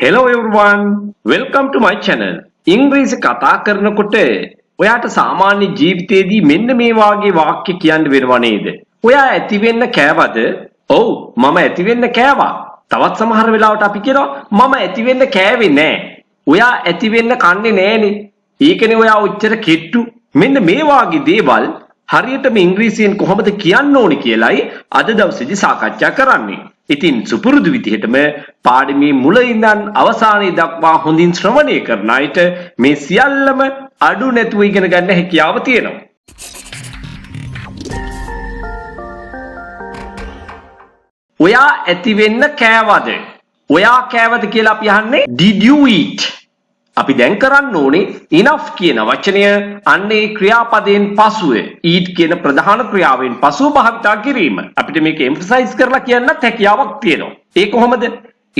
Hello everyone, welcome to my channel. ඉංග්‍රීසි කතා කරනකොට ඔයාට සාමාන්‍ය ජීවිතේදී මෙන්න මේ වාගේ වාක්‍ය කියන්න වෙනව නේද? ඔයා ඇති වෙන්න කෑවද? ඔව්, මම ඇති වෙන්න කෑවා. තවත් සමහර වෙලාවට අපි කියනවා මම ඇති වෙන්න කෑවේ නෑ. ඔයා ඇති වෙන්න කන්නේ නෑනේ. ඒකනේ ඔයා ඔච්චර කෙට්ටු. මෙන්න මේ වාගේ දේවල් හරියටම ඉංග්‍රීසියෙන් කොහොමද කියන්න ඕනි කියලායි අද දවසේදී සාකච්ඡා කරන්නේ. ඉතින් සුපුරුදු විදිහටම පාඩමේ මුල ඉඳන් අවසානයේ දක්වා හොඳින් ශ්‍රවණය කරන අයට මේ සියල්ලම අඩු නැතුව ඉගෙන ගන්න හැකියාව තියෙනවා. ඔයා ඇති වෙන්න කෑවද? ඔයා කෑවද කියලා අපි අහන්නේ did you eat? අපි දැන් කරන්න ඕනේ enough කියන වචනය අන්නේ ක්‍රියාපදයෙන් පසුව eat කියන ප්‍රධාන ක්‍රියාවෙන් පසුව භාවිත කිරීම. අපිට මේක emphasize කරලා කියන්නත් හැකියාවක් තියෙනවා. ඒ කොහොමද?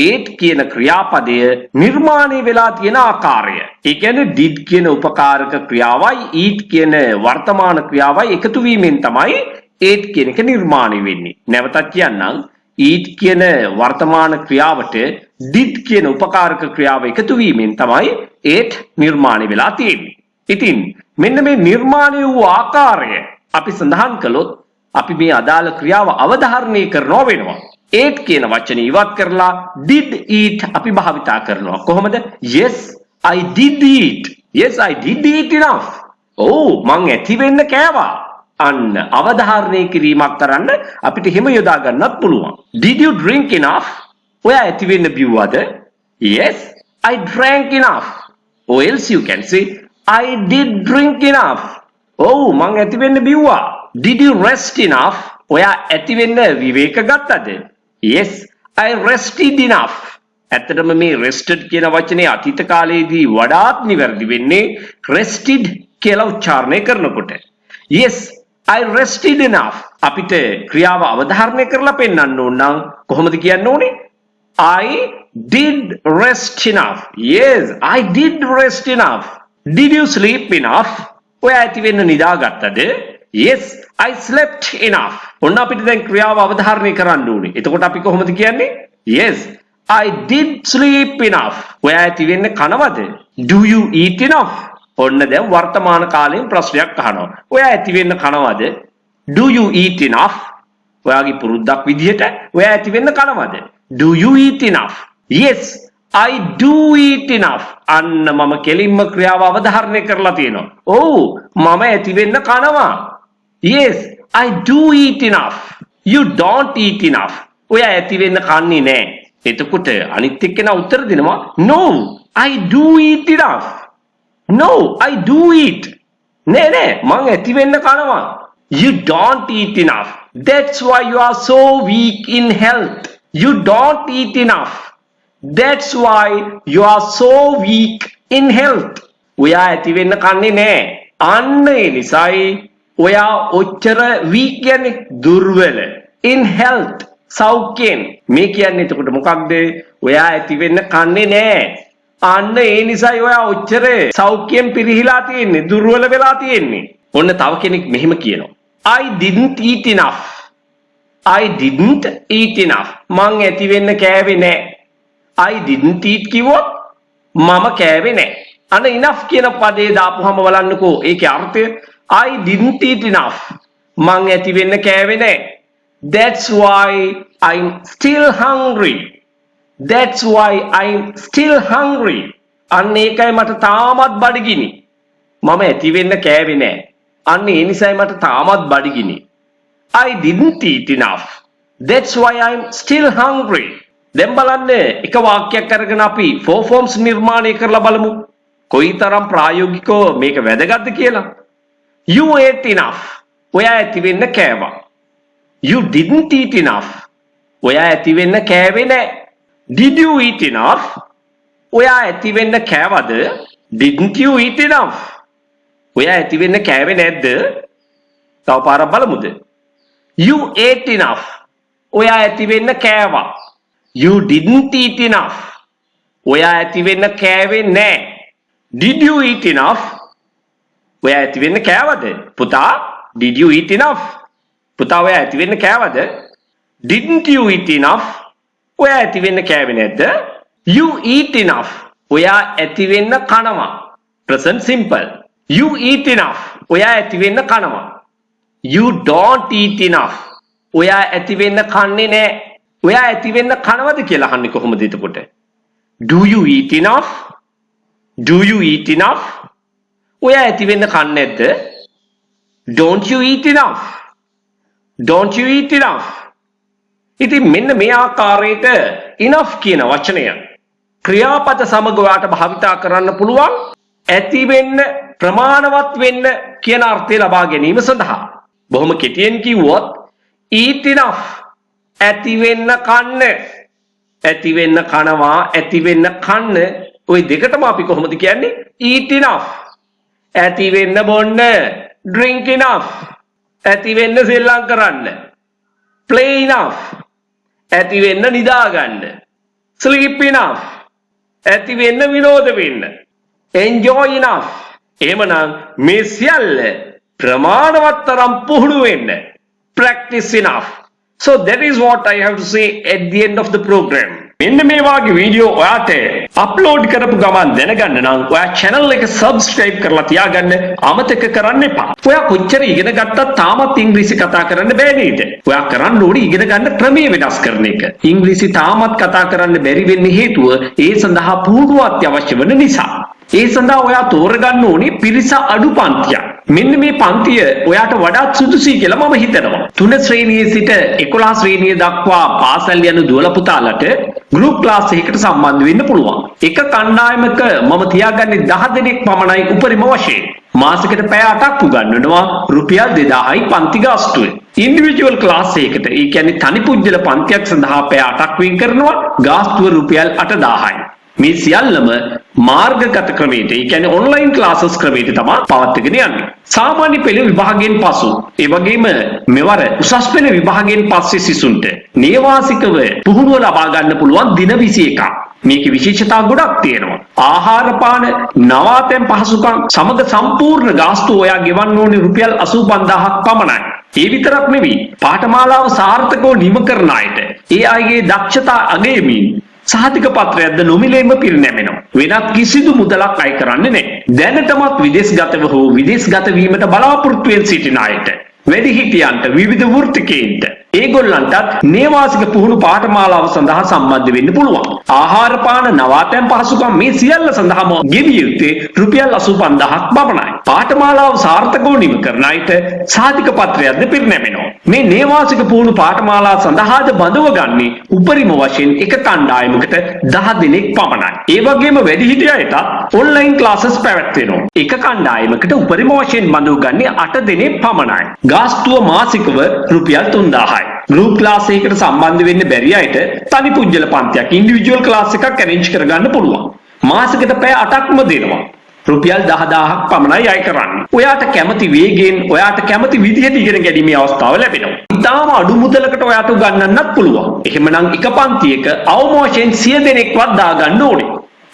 ate කියන ක්‍රියාපදය නිර්මාණය වෙලා තියෙන ආකාරය. ඒ කියන්නේ did කියන උපකාරක ක්‍රියාවයි eat කියන වර්තමාන ක්‍රියාවයි එකතු වීමෙන් තමයි ate කියන එක නිර්මාණය වෙන්නේ. නැවතත් කියන්නම් eat කියන වර්තමාන ක්‍රියාවට did කියන උපකාරක ක්‍රියාව එකතු වීමෙන් තමයි ate නිර්මාණය වෙලා තියෙන්නේ. ඉතින් මෙන්න මේ නිර්මාණය වූ ආකාරය අපි සඳහන් කළොත් අපි මේ අදාළ ක්‍රියාව අවධාරණය කරනවා වෙනවා. ate කියන වචනේ ඉවත් කරලා did eat අපි භාවිතා කරනවා. කොහොමද? Yes, I did eat. Yes, I did eat enough. ඔව්, මං ඇති වෙන්න කෑවා. අන්න අවධාරණය කිරීමක් කරන්න අපිට හිම යොදා ගන්නත් පුළුවන්. Did you drink enough? ඔයා ඇති වෙන්න බිව්වද? Yes, I drank enough. Or else you can say I did drink enough. ඔව්, මං ඇති වෙන්න බිව්වා. Did you rest enough? ඔයා ඇති වෙන්න විවේක ගත්තද? Yes, I rested enough. ඇත්තටම මේ rested කියන වචනේ අතීත කාලයේදී වඩාත් නිවැරදි වෙන්නේ rested කියලා උච්චාරණය කරනකොට. Yes, I rested enough. අපිට ක්‍රියාව අවධාරණය කරලා පෙන්වන්න ඕන නම් කොහොමද කියන්න ඕනේ? I did rest enough. Yes, I did rest enough. Did you sleep enough? ඔයා ඇති වෙන්න නිදාගත්තද? Yes, I slept enough. ඔන්න අපිට දැන් ක්‍රියාව අවධාරණය කරන්න ඕනේ. එතකොට අපි කොහොමද කියන්නේ? Yes, I did sleep enough. ඔයා ඇති වෙන්න කනවද? Do you eat enough? ඔන්න දැන් වර්තමාන කාලයෙන් ප්‍රශ්නයක් අහනවා. ඔයා ඇති වෙන්න කනවද? Do you eat enough? ඔයාගේ පුරුද්දක් විදිහට ඔයා ඇති වෙන්න කනවද? Do you eat enough? Yes, I do eat enough. අන්න මම කෙලින්ම ක්‍රියාව අවධාරණය කරලා තියෙනවා. ඔව්, මම ඇති වෙන්න කනවා. Yes, I do eat enough. You don't eat enough. ඔයා ඇති වෙන්න කන්නේ නැහැ. එතකොට අනිත් එක්කෙනා උත්තර දෙනවා No, I do eat enough. No, I do eat. නෑ මං ඇති වෙන්න කනවා. You don't eat enough. That's why you are so weak in health. You don't eat enough. That's why you are so weak in health. ඔයා ඇති වෙන්න කන්නේ නෑ. අන්න ඒ නිසායි ඔයා ඔච්චර weak කියන්නේ දුර්වල. In health, සෞඛ්‍යයෙන්. මේ කියන්නේ එතකොට මොකක්ද? ඔයා ඇති වෙන්න කන්නේ නෑ. අන්න ඒ නිසායි ඔයා ඔච්චර සෞඛ්‍යයෙන් පිරිහිලා තියෙන්නේ, දුර්වල වෙලා තියෙන්නේ. ඔන්න තව කෙනෙක් මෙහෙම කියනවා. I didn't eat enough. I didn't eat enough. මං ඇති වෙන්න කෑවේ නෑ. I didn't eat කිව්වොත් මම කෑවේ නෑ. අන්න enough කියන පදේ දාපුවම බලන්නකෝ ඒකේ අර්ථය. I didn't eat enough. මං ඇති වෙන්න කෑවේ නෑ. That's why I'm still hungry. That's why I'm still hungry. අන්න ඒකයි මට තාමත් බඩගිනි. මම ඇති වෙන්න කෑවේ නෑ. අන්න ඒ නිසායි මට තාමත් බඩගිනි. I didn't eat enough. That's why I'm still hungry. දැන් බලන්න එක වාක්‍යයක් අරගෙන අපි four forms නිර්මාණය කරලා බලමු. කොයිතරම් ප්‍රායෝගිකව මේක වැදගත්ද කියලා. You ate enough. ඔයා ඇති වෙන්න කෑවා. You didn't eat enough. ඔයා ඇති වෙන්න කෑවේ නෑ. Did you eat enough? ඔයා ඇති වෙන්න කෑවද? Didn't you eat enough? ඔයා ඇති වෙන්න කෑවේ නැද්ද? තව පාරක් බලමුද? You ate enough. ඔයා ඇති වෙන්න කෑවා. You didn't eat enough. ඔයා ඇති වෙන්න කෑවේ නෑ. Did you eat enough? ඔයා ඇති වෙන්න කෑවද? පුතා, did you eat enough? පුතා ඔයා ඇති වෙන්න කෑවද? Didn't you eat enough? ඔයා ඇති වෙන්න කෑවේ නැද්ද? You eat enough. ඔයා ඇති වෙන්න කනවා. Present simple. You eat enough. ඔයා ඇති වෙන්න කනවා. You don't eat enough. ඔයා ඇති වෙන්න කන්නේ නැහැ. ඔයා ඇති වෙන්න කනවද කියලා අහන්නේ කොහොමද එතකොට? Do you eat enough? Do you eat enough? ඔයා ඇති වෙන්න කන්නේ නැද්ද? Don't you eat enough? Don't you eat enough? ඉතින් මෙන්න මේ ආකාරයට enough කියන වචනය ක්‍රියාපද සමග ඔයාට භාවිතා කරන්න පුළුවන් ඇති වෙන්න ප්‍රමාණවත් වෙන්න කියන අර්ථය ලබා ගැනීම සඳහා. බොහොම කෙටියෙන් කිව්වොත් eat enough ඇති වෙන්න කන්න, ඇති වෙන්න කනවා, ඇති වෙන්න කන්න, ওই දෙකටම අපි කොහොමද කියන්නේ? eat enough. ඇති වෙන්න බොන්න, drink enough. ඇති වෙන්න සෙල්ලම් කරන්න, play enough. ඇති වෙන්න නිදා ගන්න, sleep enough. ඇති වෙන්න විනෝද වෙන්න, enjoy enough. එහෙමනම් මේ සියල්ල ප්‍රමාණවත් තරම් පුහුණු වෙන්න, practice enough. So that is what I have to say at the end of the program. මෙන්න මේ වාගේ වීඩියෝ ඔයාට අප්ලෝඩ් කරපු ගමන් දැනගන්න නම් ඔයා channel එක subscribe කරලා තියාගන්න අමතක කරන්න එපා. ඔයා කොච්චර ඉගෙන ගත්තත් තාමත් ඉංග්‍රීසි කතා කරන්න බෑ නේද? ඔයා කරන්න ඕනේ ඉගෙන ගන්න ක්‍රමයේ වෙනස් කරන එක. ඉංග්‍රීසි තාමත් කතා කරන්න බැරි වෙන්නේ හේතුව ඒ සඳහා පුහුණුව අත්‍යවශ්‍ය වෙන නිසා. ඒ සඳහා ඔයා තෝරගන්න ඕනේ පිරිස අඩු පන්තියක්. මෙන්න මේ පන්තිය ඔයාට වඩාත් සුදුසුයි කියලා මම හිතනවා. 3 ශ්‍රේණියේ සිට 11 ශ්‍රේණිය දක්වා පාසල් යන දුවල පුතාලට ගෲප් ක්ලාස් එකකට සම්බන්ධ වෙන්න පුළුවන්. එක කණ්ඩායමක මම තියාගන්නේ 10 දෙනෙක් පමණයි උපරිම වශයෙන්. මාසෙකට පැය 8ක් උගන්වනවා රුපියල් 2000යි පන්ති ගාස්තුවේ. ඉන්ඩිවිජුවල් ක්ලාස් එකකට ඒ කියන්නේ තනි පුජ්‍යල පන්තියක් සඳහා පැය 8ක් වෙන් කරනවා ගාස්තුව රුපියල් 8000යි. මේ සියල්ලම මාර්ගගත ක්‍රමයට ඒ කියන්නේ ඔන්ලයින් ක්ලාසස් ක්‍රමයට තමයි පවත්වාගෙන යන්නේ. සාමාන්‍ය පෙළ විභාගයෙන් පසු ඒ වගේම මෙවර උසස් පෙළ විභාගයෙන් පස්සේ සිසුන්ට නේවාසිකව පුහුණුව ලබා ගන්න පුළුවන් දින 21ක්. මේකේ විශේෂතා ගොඩක් තියෙනවා. ආහාර පාන, නවාතැන් පහසුකම් සමග සම්පූර්ණ ගාස්තුව ඔයා ගෙවන්න ඕනේ රුපියල් 85000ක් පමණයි. ඒ විතරක් නෙවෙයි පාඨමාලාව සාර්ථකව නිම කරන අයට ඒ අයගේ දක්ෂතා අගයමින් සහතික පත්‍රයක්ද නොමිලේම පිරිනැමෙනවා. වෙනත් කිසිදු මුදලක් අය කරන්නේ නැහැ. දැනටමත් විදේශගතව හෝ විදේශගත වීමට බලාපොරොත්තු වෙන සිටින අයට, වැඩිහිටියන්ට, විවිධ වෘත්තිකයන්ට ඒගොල්ලන්ටත් නේවාසික පුහුණු පාඨමාලාව සඳහා සම්බන්ධ වෙන්න පුළුවන්. ආහාර පාන, නවාතැන් පහසුකම් මේ සියල්ල සඳහාම ගෙවිය යුත්තේ රුපියල් 85000ක් පමණයි. පාඨමාලාව සාර්ථකව නිම කරන අයට සහතික පත්‍රයක්ද පිරිනැමෙනවා. මේ නේවාසික පුහුණු පාඨමාලා සඳහාද බඳව ගන්නේ උපරිම වශයෙන් එක කණ්ඩායමකට 10 දෙනෙක් පමණයි. ඒ වගේම වැඩිහිටිය අයට ඔන්ලයින් ක්ලාසස් පැවැත්වෙනවා. එක කණ්ඩායමකට උපරිම වශයෙන් බඳව ගන්නේ 8 දෙනෙක් පමණයි. ගාස්තුව මාසිකව රුපියල් 3000යි. ගෲප් ක්ලාස් එකකට සම්බන්ධ වෙන්න බැරි අයට තනි පුජ්‍යල පන්තියක් ඉන්ඩිවිජුවල් ක්ලාස් එකක් arrange කරගන්න පුළුවන්. මාසෙකට පැය 8ක්ම දෙනවා. රුපියල් 10000ක් පමණයි අය කරන්නේ. ඔයාට කැමති වේගෙන්, ඔයාට කැමති විදිහට ඉගෙන ගැනීමේ අවස්ථාව ලැබෙනවා. ඉතාලම අඩු මුදලකට ඔයාට උගන්වන්නත් පුළුවන්. එහෙමනම් එක පන්තියක අවම වශයෙන් 100 දෙනෙක්වත් දාගන්න ඕනේ.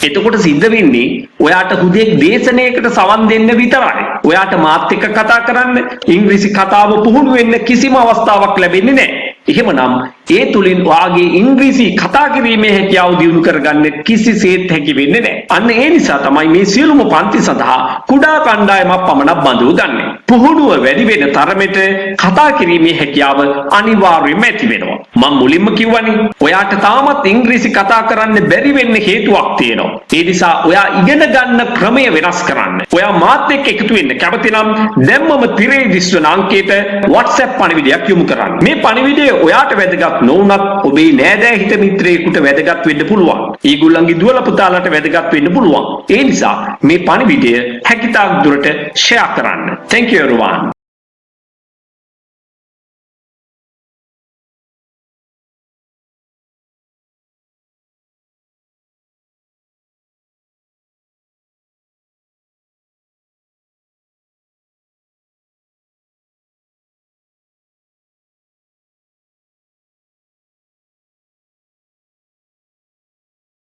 එතකොට සිද්ධ වෙන්නේ ඔයාට හුදෙක් දේශනයකට සවන් දෙන්න විතරයි. ඔයාට මාත් එක්ක කතා කරන්න, ඉංග්‍රීසි කතාව පුහුණු වෙන්න කිසිම අවස්ථාවක් ලැබෙන්නේ නැහැ. එහෙමනම් ඒ තුලින් ඔයාගේ ඉංග්‍රීසි කතා කිරීමේ හැකියාව දියුණු කරගන්න කිසිසේත් හැකි වෙන්නේ නැහැ. අන්න ඒ නිසා තමයි මේ සියලුම පන්ති සඳහා කුඩා කණ්ඩායමක් පමණක් බඳව ගන්න. පුහුණුව වැඩි වෙන තරමට කතා කිරීමේ හැකියාව අනිවාර්යයෙන්ම ඇති වෙනවා. මම මුලින්ම කිව්වනේ ඔයාට තාමත් ඉංග්‍රීසි කතා කරන්න බැරි වෙන්න හේතුවක් තියෙනවා. ඒ නිසා ඔයා ඉගෙන ගන්න ක්‍රමය වෙනස් කරන්න. ඔයා මාත් එක්ක එකතු වෙන්න කැමති නම් දැම්මම තිරේ දිස්වන අංකයට WhatsApp පණිවිඩයක් යොමු කරන්න. මේ පණිවිඩය ඔයාට වැදගත් නොවුනත් ඔබේ නෑදෑ හිත මිත්‍රයෙකුට වැදගත් වෙන්න පුළුවන්. ඊගොල්ලන්ගේ දුවල පුතාලට වැදගත් වෙන්න පුළුවන්. ඒ නිසා මේ පණිවිඩය හැකිතාක් දුරට share කරන්න. Thank you everyone.